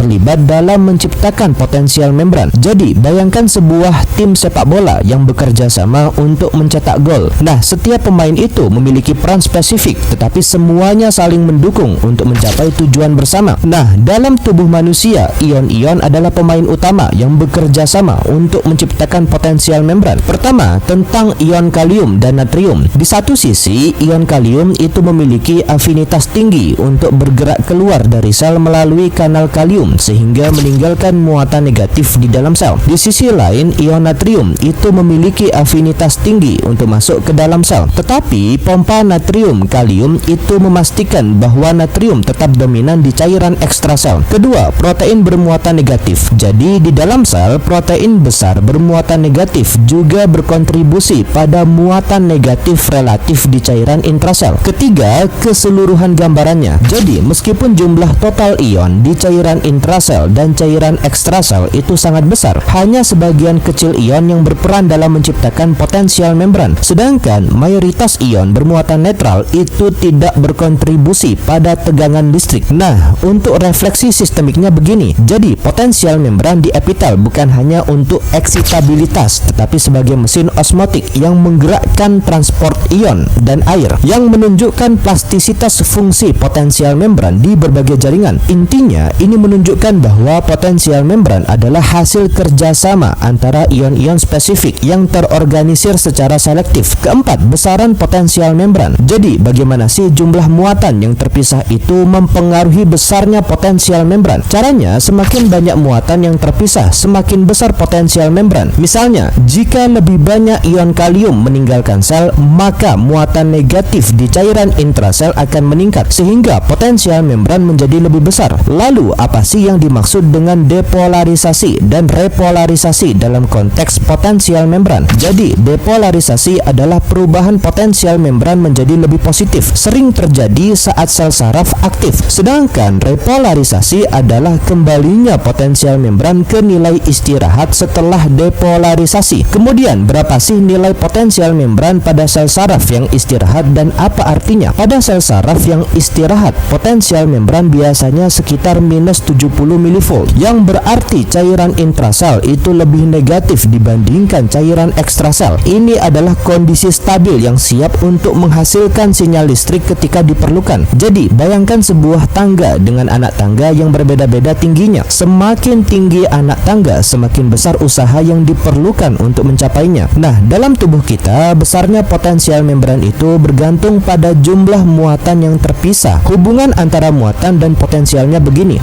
terlibat dalam menciptakan potensial membran. Jadi, bayangkan sebuah tim sepak bola yang bekerja sama untuk mencetak gol. Nah, setiap pemain itu memiliki peran spesifik, tetapi semuanya saling mendukung untuk mencapai tujuan bersama. Nah, dalam tubuh manusia, ion-ion adalah pemain utama yang bekerja sama untuk menciptakan potensial membran. Pertama, tentang ion kalium dan natrium. Di satu sisi, ion kalium itu memiliki afinitas tinggi untuk bergerak keluar dari sel melalui kanal kalium sehingga meninggalkan muatan negatif di dalam sel. Di sisi lain, ion natrium itu memiliki afinitas tinggi untuk masuk ke dalam sel. Tetapi pompa natrium kalium itu memastikan bahwa natrium tetap dominan di cairan ekstrasel. Kedua, protein bermuatan negatif. Jadi di dalam sel, protein besar bermuatan negatif juga berkontribusi pada muatan negatif relatif di cairan intrasel. Ketiga, keseluruhan gambarannya. Jadi meskipun jumlah total ion di cairan intrasel dan cairan ekstrasel itu sangat besar, hanya sebagian kecil ion yang berperan dalam menciptakan potensial membran. Sedangkan mayoritas ion bermuatan netral itu tidak berkontribusi pada tegangan listrik. Nah, untuk refleksi sistemiknya begini. Jadi, potensial membran di epitel bukan hanya untuk eksitabilitas, tetapi sebagai mesin osmotik yang menggerakkan transport ion dan air, yang menunjukkan plastisitas fungsi potensial membran di berbagai jaringan. Intinya, ini menunjukkan bahwa potensial membran adalah hasil kerjasama antara ion-ion spesifik yang terorganisir secara selektif. Keempat, besaran potensial membran. Jadi, bagaimana sih jumlah muatan yang terpisah itu mempengaruhi besarnya potensial membran? Caranya, semakin banyak muatan yang terpisah, semakin besar potensial membran. Misalnya, jika lebih banyak ion kalium meninggalkan sel, maka muatan negatif di cairan intrasel akan meningkat, sehingga potensial membran menjadi lebih besar. Lalu, apa sih yang dimaksud dengan depolarisasi dan repolarisasi dalam konteks potensial membran? Jadi, depolarisasi adalah perubahan potensial membran menjadi lebih positif, sering terjadi saat sel saraf aktif. Sedangkan repolarisasi adalah kembalinya potensial membran ke nilai istirahat setelah depolarisasi. Kemudian, berapa sih nilai potensial membran pada sel saraf yang istirahat dan apa artinya? Pada sel saraf yang istirahat, potensial membran biasanya sekitar minus 70 mV, yang berarti cairan intrasel itu lebih negatif dibandingkan cairan ekstrasel. Ini adalah kondisi stabil yang siap untuk menghasilkan sinyal listrik ketika diperlukan. Jadi, bayangkan sebuah tangga dengan anak tangga yang berbeda-beda tingginya. Semakin tinggi anak tangga, semakin besar usaha yang diperlukan untuk mencapainya. Nah, dalam tubuh kita, besarnya potensial membran itu bergantung pada jumlah muatan yang terpisah. Hubungan antara muatan dan potensialnya begini.